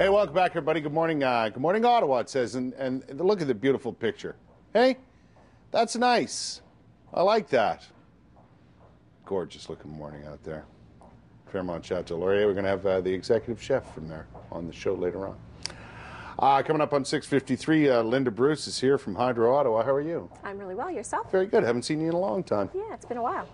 Hey, welcome back, everybody. Good morning, Ottawa, it says, and look at the beautiful picture. Hey, that's nice. I like that. Gorgeous looking morning out there. Fairmont Chateau Laurier. We're going to have the executive chef from there on the show later on. Coming up on 6:53, Linda Bruce is here from Hydro Ottawa. How are you? I'm really well. Yourself? Very good. Haven't seen you in a long time. Yeah, it's been a while.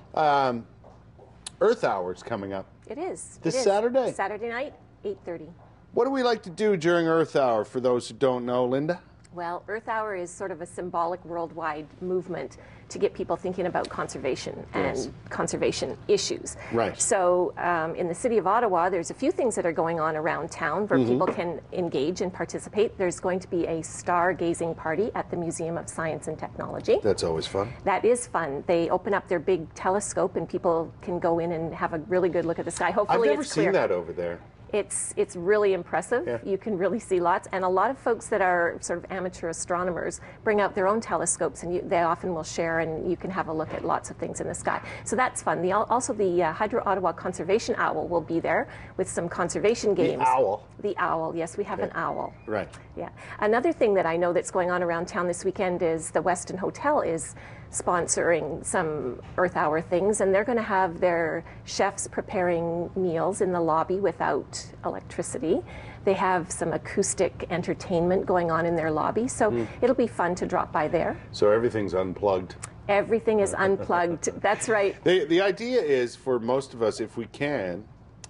Earth Hour is coming up. It is. This Saturday? Saturday night, 8:30. What do we like to do during Earth Hour, for those who don't know, Linda? Well, Earth Hour is sort of a symbolic worldwide movement to get people thinking about conservation and conservation issues. Right. So in the city of Ottawa, there's a few things that are going on around town where people can engage and participate. There's going to be a stargazing party at the Museum of Science and Technology. That's always fun. That is fun. They open up their big telescope and people can go in and have a really good look at the sky. Hopefully I've never it's clear. seen that over there. It's really impressive. Yeah. You can really see lots, and a lot of folks that are sort of amateur astronomers bring out their own telescopes, and they often will share, and you can have a look at lots of things in the sky. So that's fun. Also, the Hydro Ottawa Conservation Owl will be there with some conservation games. The owl? The owl, yes, we have an owl. Right. Yeah. Another thing that I know that's going on around town this weekend is the Westin Hotel is sponsoring some Earth Hour things, and they're going to have their chefs preparing meals in the lobby without electricity. They have some acoustic entertainment going on in their lobby, so it'll be fun to drop by there. So everything's unplugged. Everything is unplugged. That's right. The idea is, for most of us, if we can,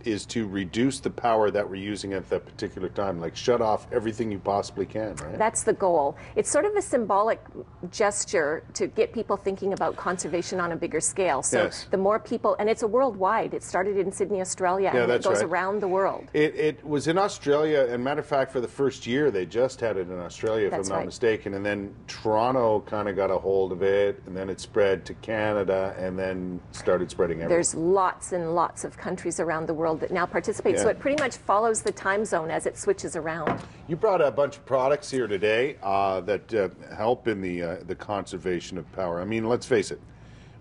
is to reduce the power that we're using at that particular time, like shut off everything you possibly can, right? That's the goal. It's sort of a symbolic gesture to get people thinking about conservation on a bigger scale. So the more people, and it's a worldwide, it started in Sydney, Australia, and it goes around the world. It was in Australia, and matter of fact, for the first year, they just had it in Australia, if I'm not mistaken, and then Toronto kind of got a hold of it, and then it spread to Canada, and then started spreading everywhere. There's lots and lots of countries around the world that now participate, so it pretty much follows the time zone as it switches around. You brought a bunch of products here today that help in the conservation of power. I mean, let's face it,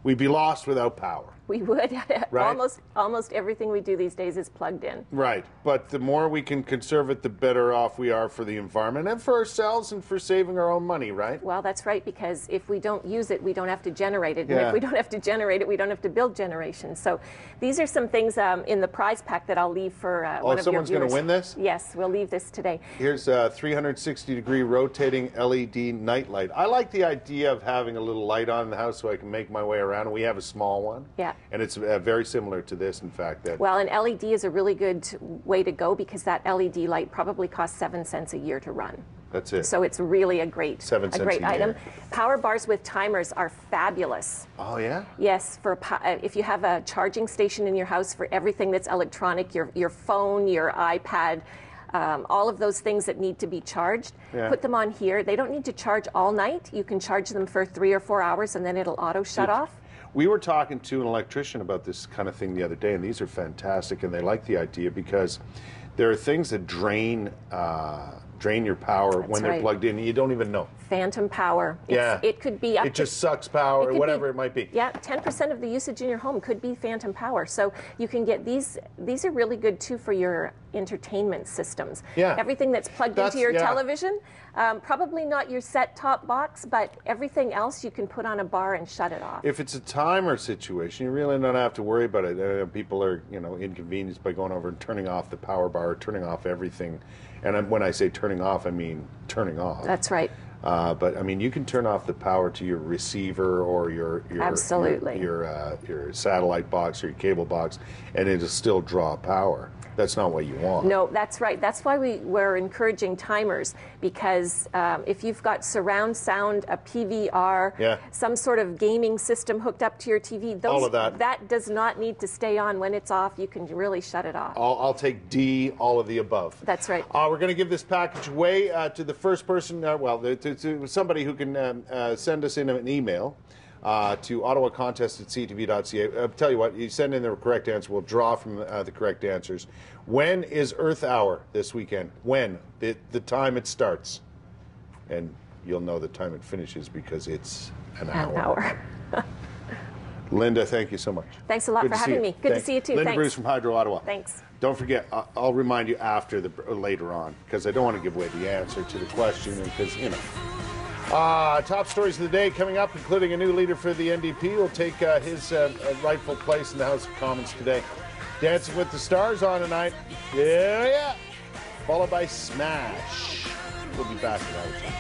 we'd be lost without power. We would. Right? Almost everything we do these days is plugged in. Right, but the more we can conserve it, the better off we are for the environment and for ourselves and for saving our own money, right? Well, that's right, because if we don't use it, we don't have to generate it. And if we don't have to generate it, we don't have to build generations. So these are some things in the prize pack that I'll leave for one of your viewers. Someone's going to win this? Yes, we'll leave this today. Here's a 360-degree rotating LED nightlight. I like the idea of having a little light on in the house so I can make my way around. We have a small one. Yeah. And it's very similar to this, in fact. Well, an LED is a really good way to go because that LED light probably costs 7 cents a year to run. That's it. So it's really a great item. Power bars with timers are fabulous. Oh, yeah? Yes, if you have a charging station in your house for everything that's electronic, your phone, your iPad, all of those things that need to be charged, put them on here. They don't need to charge all night. You can charge them for 3 or 4 hours and then it'll auto shut off. We were talking to an electrician about this kind of thing the other day, and these are fantastic, and they like the idea because there are things that drain your power when they're plugged in, and you don't even know. Phantom power. It could be up It just sucks power, or whatever it might be. Yeah, 10% of the usage in your home could be phantom power. So you can get these. These are really good, too, for your entertainment systems. Yeah. Everything that's plugged into your television, probably not your set-top box, but everything else you can put on a bar and shut it off. If it's a timer situation, you really don't have to worry about it. People are, inconvenienced by going over and turning off the power bar, turning off everything. And when I say turning off, I mean turning off. That's right. But I mean, you can turn off the power to your receiver or your satellite box or your cable box, and it'll still draw power. That's not what you want. No, that's right. That's why we're encouraging timers, because if you've got surround sound, a PVR, some sort of gaming system hooked up to your TV, all of that does not need to stay on. When it's off, you can really shut it off. I'll take D, all of the above. That's right. We're going to give this package away to the first person, to somebody who can send us in an email. To ottawacontest@ctv.ca. I'll tell you what, you send in the correct answer, we'll draw from the correct answers. When is Earth Hour this weekend? When? The time it starts. And you'll know the time it finishes because it's an hour. Linda, thank you so much. Thanks a lot Good for to see having you. me. Good to see you too. Linda Thanks. Bruce from Hydro Ottawa. Thanks. Don't forget, I'll remind you after later on, because I don't want to give away the answer to the question, because, you know. Top stories of the day coming up, including a new leader for the NDP will take his rightful place in the House of Commons today. Dancing with the Stars on tonight. Yeah. Followed by Smash. We'll be back in hour time.